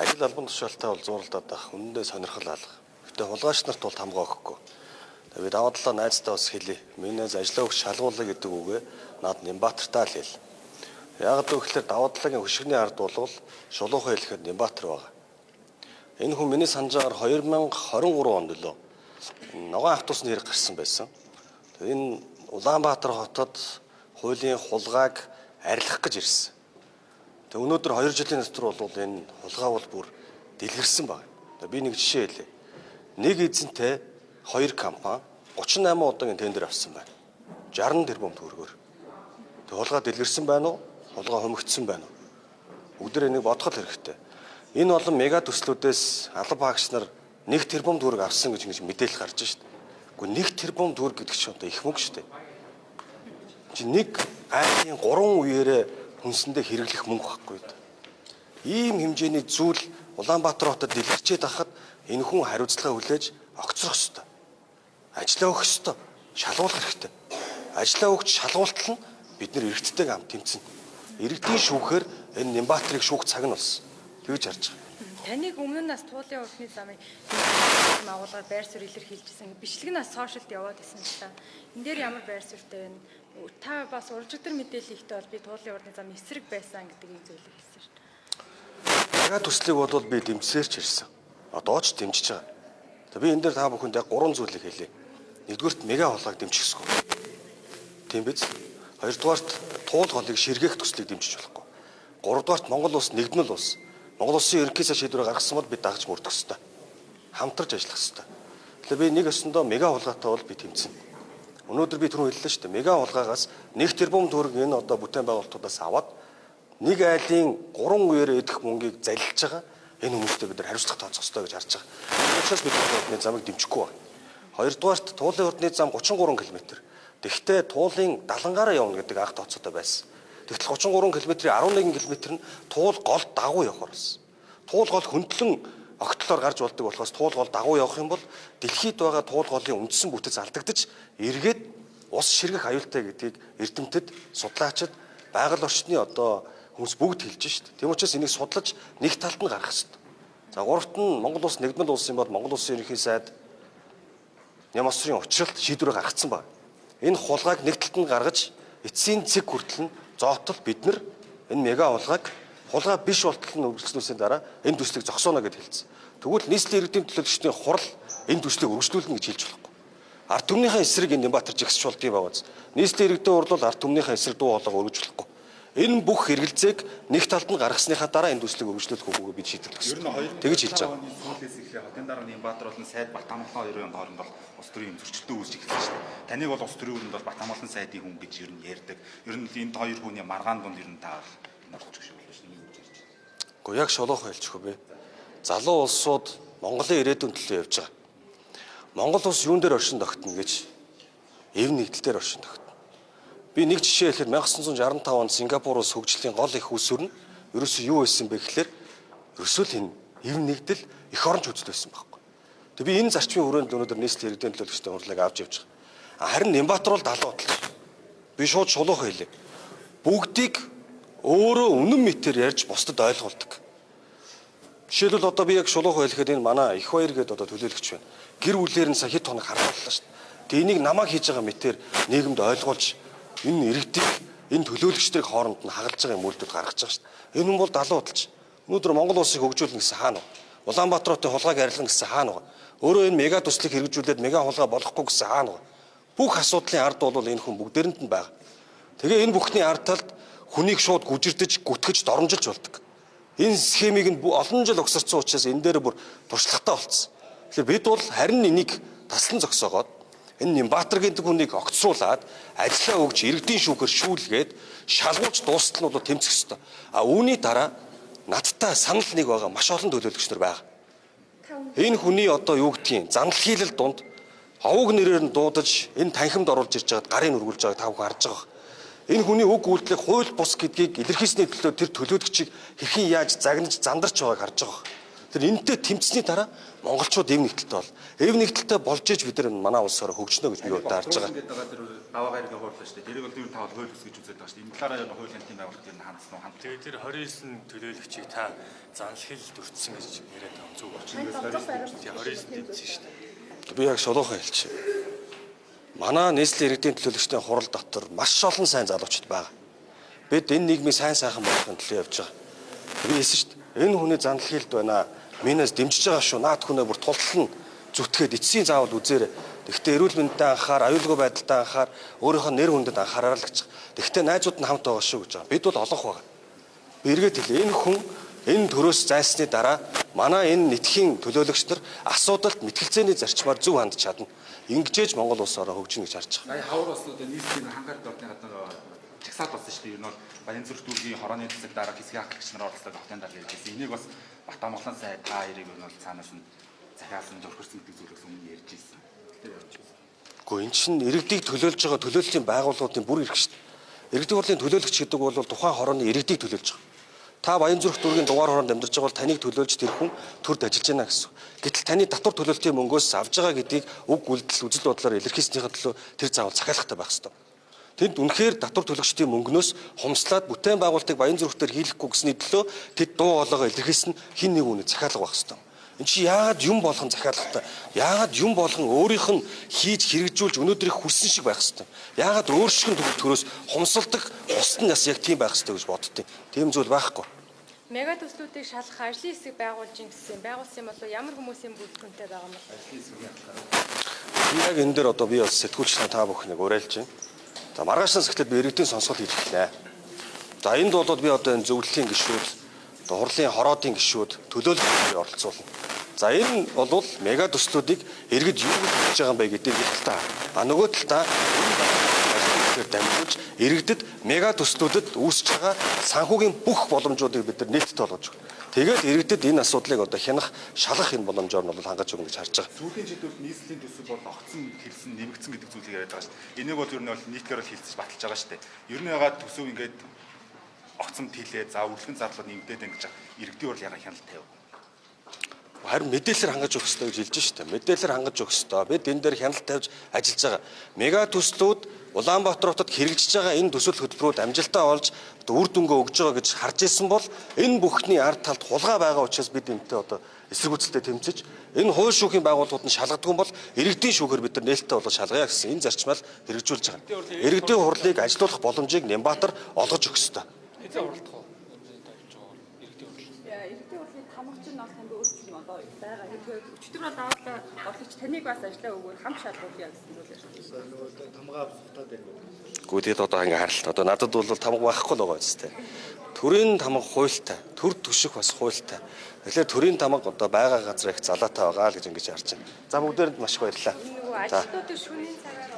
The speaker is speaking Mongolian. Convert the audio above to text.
ажил албан тушаалтай бол зууралдаад байх үнэндээ сонирхол алга. Гэтэ хулгайч нарт бол хамгаа өгөхгүй. Тэгээд даваа талаа найздаа бас хэлье. Миний найз ажиллаа өгч шалгуулна гэдэг үгээ над Нямбатартай л хэл. Яг л гэхээр даваа талаагийн хөшигний ард бол шулуухан хэлэхэд Нямбатар байгаа. Энэ хүн миний санджаагаар 2023 онд лөө ногоон автобусны хэрэг гарсан байсан. Энэ Улаанбаатар хотод хуулийн хулгайг арилгах гэж ирсэн. Тэг өнөөдөр 2 жилийн дотор бол энэ хулгай бол бүр дэлгэрсэн байна. Би нэг жишээ хэлье. Нэг эзэнтэй 2 компани 38 удаагийн тендер авсан байна. 60 тэрбум төгрөгөөр. Тэг хулгай дэлгэрсэн байна уу? Хулгай хумигдсан байна уу? Бүгдээр энийг бодох хэрэгтэй. Энэ болон мега төслүүдээс алба багш нар 1 тэрбум төгрөг авсан гэж мэдээлэл гарч шít. Гэхдээ 1 тэрбум төгрөг гэдэг чинь одоо их мөнгө шүү дээ. Чи нэг айлын 3 үеэрээ хүнсэндээ хэрэглэх мөнгө байхгүй дээ. Ийм хэмжээний зүйл Улаанбаатар хотод дэлгэрчээд ахад энэ хүн хариуцлага хүлээж огцрох ёстой. Ажлаа өгөх ёстой. Шалгуулах хэрэгтэй. Ажлаа өгч шалгуултал нь бид нар эрэгттэйг ам тэмцэнэ. Иргэдийн шүүхээр энэ Нямбатарыг шүүх цаг нь болсон. Тэгж харж байгаа. Таныг өмнө нас туулын урдны замыг агуулгаар байр суурь илэрхийлжсэн. Бичлэг нас сошиалд яваад исэн л та. Энд дээр ямар байр суурьтай байна? Та бас уралжигдэр мэдээлэл ихтэй бол би туулын урдны зам эсрэг байсан гэдгийг зүйлийг хэлсэн шүү дээ. Мега төслийг бол би дэмжсээрч ирсэн. Одоо ч дэмжиж байгаа. Би энэ дээр та бүхэнд яг 3 зүйлийг хэлье. Нэгдүгürt мега хулгайг дэмжихгүй. Тийм биз? Хоёрдугаарт туул голыг ширгээх төслийг дэмжиж болохгүй. Гуравдугаарт Монгол улс нэгдмэл улс. Монгол улсын ерөнхий сайд шийдвэрээ гаргасан бол бид дагаж мөрдөх ёстой. Хамтарч ажиллах ёстой. Тэгэхээр би нэг өсөндөө мега хулгайтай бол би тэмцэнэ. Өнөөдөр би түрүү хэллээ шүү дээ. Мега хулгайгаас 1 тэрбум төгрөг энэ одоо бүтээн байгуулалтуудаас аваад нэг айлын 3 үеэр идэх мөнгийг залилж байгаа. Энэ хүмүүстэй бид нар хариуцлага тооцох ёстой гэж харж байгаа. Учираас бид туулын урдны замыг дэмжихгүй байна. Хоёрдугаарт туулын урдны зам 33 км. Тэгэхдээ туулын далангаараа явна гэдэг анх тооцоотой байсан. Тэгтэл 33 км-ийн 11 км нь туул гол дагуу явахаар болсон. Туул гол хөндлөн огтлоор гарч болдог болохоос туул гол дагуу явах юм бол дэлхийд байгаа туул голын үндсэн бүтэц алдагдаж эргээд ус ширгэх аюултай гэдгийг эрдэмтэд, судлаачид, байгаль орчны одоо хүмүүс бүгд хэлж шít. Тийм учраас энийг судлаж нэг талд нь гаргах хэрэгтэй. За гуравт нь Монгол улс нэгдмэл улс юм бол Монгол улсын ерөнхий сайд Нямасрын учралт шийдвэрээ гаргацсан байна. Энэ хулгайг нэг талд нь гаргаж эцсийн цэг хүртэл нь зоотол бид нар энэ мега хулгай биш болтол нь үргэлжлүүлсэний дараа энэ төслийг зогсооно гэж хэлсэн. Тэгвэл нийслэлийн иргэдийн төлөөлөгчдийн хурал энэ төслийг үргэлжлүүлнэ гэж хэлж болохгүй. Ард түмнийхээ эсрэг энэ Нямбатар жигсч болдгийм байгааз. Нийслэлийн иргэдийн урд бол ард түмнийхээ эсрэг дуу хоолойгоо өргөж болохгүй. Энэ бүх хэрэгэлзээг нэг талд нь гаргасныхаа дараа энэ төслийг үргэлжлүүлэх үгүйгээ бид шийдэлсэн. Тэгэж хэлж байгаа. Сүүлээс эхлээ хотын дараа Нямбатар болон сайд Балтамгалан хоёрын хооронд бол улс төрийн зөрчилдөөн үүсэж эхэлсэн шүү дээ. Таныг бол улс төрийн өрөнд бол Балтамгалан сайдын хүн гэж ер нь ярьдаг. Ер нь энэ хоёр хүний маргаан дунд ер нь таа норч гэж байна шүү дээ. Гэхдээ яг шолоохон хэлчихв бэ. Залуу улсууд Монголын ирээдүйн төлөө явж байгаа. Монгол улс юун дээр оршин тогтно гэж эв нэгдэл дээр оршин тогтно. Би нэг жишээ хэлэхэд 1965 онд Сингапуроос хөгжлийн гол их үүсвэр нь ерөөсөө юу байсан бэ гэхээр ерөөсөө л энэ эв нэгдэл эх оронч үзэл байсан байхгүй. Тэг би энэ зарчмын хүрээнд өнөөдөр нийслэлийн иргэдийн төлөөлөгчдийн хурлыг авч явж байгаа. Харин Нямбатар бол далуу бодлоо. Би шууд шулуухан хэлье. Бүгдийг өөрөө үнэн мэтээр ярьж бусдад ойлгуулдаг. Жишээлбэл одоо би яг шулуухан хэлэхэд энэ манай их баяр гэдэг одоо төлөөлөгч байна. Гэр бүлээр нь сая хэд хоног харууллаа шүү дээ. Тэг энийг намайг хийж байгаа мэтээр нийгэмд ойлгуулж энэ иргэдийг энэ төлөөлөгчдийн хооронд нь хагалж байгаа юм үйлдэл гаргаж байгаа шүү дээ. Энэ хүн бол далуу бодлож. Өнөөдөр Монгол улсыг хөгжүүлнэ гэсэн хаана вэ? Улаанбаатар хотын хулгайг арилгана гэсэн хаана вэ? Өөрөө энэ мега төслийг хэрэгжүүлээд мега хулгай болохгүй гэсэн хаана вэ? Бүх асуудлын ард бол энэ хүн бүгдээрэнд нь байгаа. Тэгээ энэ бүхний ард талд хүнийг шууд гүжирдэж, гүтгэж, доромжилж болдог. Энэ схемийг нь олон жил огсорцсон учраас энэ дээр бүр туршлагатай болцсон. Тэгэхээр бид бол харин энийг таслан зогсоогоод энэ Нямбатар гэдэг хүнийг огцруулад ажиллаа өгч иргэдийн шүүхээр шүүлгээд шалгуулж дуустал нь бол тэмцэх ёстой. Үүний дараа надтай санал нэг байгаа маш олон төлөөлөгч нар байгаа. Энэ хүний одоо юу гэдгийг занал хийлэл дунд овог нэрээр нь дуудаж энэ танхимд оруулж ирж байгаад гарын өргүүлж байгааг та бүхэн харж байгаа. Энэ хүний үг үйлдэлийг хууль бус гэдгийг илэрхийлсний төлөө тэр төлөөлөгчийг хэрхэн яаж загнаж зандарч байгааг харж байгаа. Тэр энэтэй тэмцсэний дараа монголчууд эв нэгдэлтэй бол. Эв нэгдэлтэй болж иж бид нар манай улсаараа хөгжнө гэж би удаа харж байгаа. Ингээд байгаа тэр даваа гарагийн хууль шүү дээ. Тэрийг бол тэр тавал хууль гэж үзээд байгаа шүү дээ. Энэ талаараа яг хуулийн тийм байгууллага тэр хандсан уу? Тэгээд тэр 29 төлөөлөгчийг та занлахил дүрцсэн гэж яриад байгаа зүг болж байна. 29 дэмжсэн шүү дээ. Би яг шулуухан хэлчих. Манай нийслэлийн иргэдийн төлөөлөгчдийн хурал дотор маш олон сайн залуучууд байгаа. Бид энэ нийгмийг сайн сайхан болгохын төлөө явж байгаа. Би хэлсэн шүү дээ. Энэ хүний занлахилд байна. Минээс дэмжиж байгаа шүү. Наад хүнээ бүр тултал нь зүтгээд эцсийн заавал үзээрэй. Тэгэхдээ эрүүл мэндэд анхаар, аюулгүй байдалд анхаар, өөрийнхөө нэр хүндэд анхаарал гэж. Тэгэхдээ найзууд нь хамт байгаа шүү гэж байгаа. Бид бол олонх байгаа. Би эргээд хэлээ. Энэ хүн энэ төрөөс зайлсны дараа манай энэ нэтхийн төлөөлөгч нар асуудалд мэтгэлцээний зарчмаар зөв хандж чадна. Ингэжээж Монгол улс ороо хөгжинө гэж харж байгаа. Хавар бас одоо нийслэлийн хангалттай болны гадаа чагсаалт болсон шүү дээ. Ер нь бол Баянзүрх дүүргийн хорооны засаг дараа хэсгийн ахлагч нар оролцдог хотын дараа ярьжсэн. Энийг бас Бат амгалан сайд та хоёрыг ер нь бол цаанаас нь захиалсан зөрхөрсөн гэдэг зүйлээс өмнө ярьж ирсэн. Тэр явж байна. Гэхдээ эн чинь иргэдийг төлөөлж байгаа төлөөллийн байгууллагуудын бүр ирэх шүү дээ. Иргэдийн хурлын төлөөлөгч гэдэг бол тухайн хорооны иргэдийг төлөөлж байгаа. Та Баянзүрх дүүргийн дугаар хороонд амьдарч байгаа бол таныг төлөөлж тэр хүн төрд ажиллаж байна гэсэн. Гэтэл таны татвар төлөлтийн мөнгөөс авж байгаа гэдгийг уг үйлдэл үзэл бодлоор илэрхийлснийхээ төлөө тэр заавал захиалгатай байх ёстой. Тэнд үнэхээр татвар төлөгчдийн мөнгнөөс хумслаад бүтээн байгуулалтыг Баянзүрхтэр хийлэхгүй гэсний төлөө тэд дуу хоолойгоо илэрхийлсэн хин нэг үнэ захиалга байх ёстой. Энд чи яагаад юм болгон захиалгатай? Яагаад юм болгон өөрийнх нь хийж хэрэгжүүлж өнөөдрийг хүссэн шиг байх ёстой? Яагаад өөр шиг төрөөс хумсалдаг устны нас яг тийм байх ёстой гэж боддتي. Тийм зүйл байхгүй. Мега төслүүдийг шалгах ажлын хэсэг байгуулж ингэсэн. Байгуулсан болов ямар хүмүүсийн бүрэлдэхүүнтэй байгаа юм бэ? Яг энэ дээр одоо би бас сэтгүүлч та бүхнийг уриалж байна. За маргааш насагтад би иргэдийн сонсгол хийж эхлэе. За энд бол би одоо энэ зөвлөлийн гишүүд, хурлын хороодын гишүүд, төлөөлөлтөд оролцуулна. За энэ бол мега төслүүдийг иргэд юу гэж байгаа юм бэ гэдэг нэг тал та. Нөгөө тал та дамжуулж иргэдэд мега төслүүдэд үүсэж байгаа санхүүгийн бүх боломжуудыг бид нар нийтдээ олгож өгнө. Тэгээд иргэдэд энэ асуудлыг одоо хянах, шалгах энэ боломжоор нь бол хангаж өгнө гэж харж байгаа. Сүүлийн жилүүд нийслэлийн төсөв бол огцон хэлсэн, нэмэгдсэн гэдэг зүйлийг яриад байгаа шүү дээ. Энийг бол ер нь бол нийтлэр бол хэлцэж баталж байгаа шүү дээ. Ер нь ягаад төсөв ингээд огцон тэлээ, за үргэлжлэн зарлал нэмэгдээд ингэж иргэдийн бол ягаад хяналт тавив? Харин мэдээлэлээр хангаж өгөх ёстой гэж хэлж шүү дээ. Мэдээлэлээр хангаж өгөх ёстой. Бид энэ дээр хяналт тавьж ажиллаж байгаа. Мега төслүүд Улаанбаатар хотод хэрэгжиж байгаа энэ төсөл хөтөлбөрүүд амжилтаа олж үр дүнгээ өгж байгаа гэж харж ирсэн бол энэ бүхний ард талд хулгай байгаа учраас бид энэтэй одоо эсэргүүцэлтэй тэмцэж энэ хууль шүүхийн байгууллагууд нь шалгадаг юм бол иргэдийн шүүхээр бид нар нээлттэй болоо шалгая гэсэн энэ зарчмаар хэрэгжүүлж байгаа. Иргэдийн хурлыг ажилуулах боломжийг Нямбатар олгож өгөх ёстой. Хэзээ уралдах вэ? Иргэдийн хурлын тамгч нь бол танд өөрчлөлт одоо байгаа. Тэгэхээр өчтөр бол аваад орлогч таныг бас ажиллаа өгвөл хамт шалгуулъя гэсэн зүйл ярьсан. Тамгаа авсахтаад байна. Гүдэд одоо ингэ харалт. Одоо надад бол тамга байхгүй л байгаа биз дээ. Төрийн тамга хуйлтай, төр төшөх бас хуйлтай. Тэгэхээр төрийн тамга одоо байгаа газар их залаатай байгаа л гэж ингэж харж байна. За бүгдээрэнд маш их баярлалаа. Нөгөө ажилтнуудыг шөнийн цагаар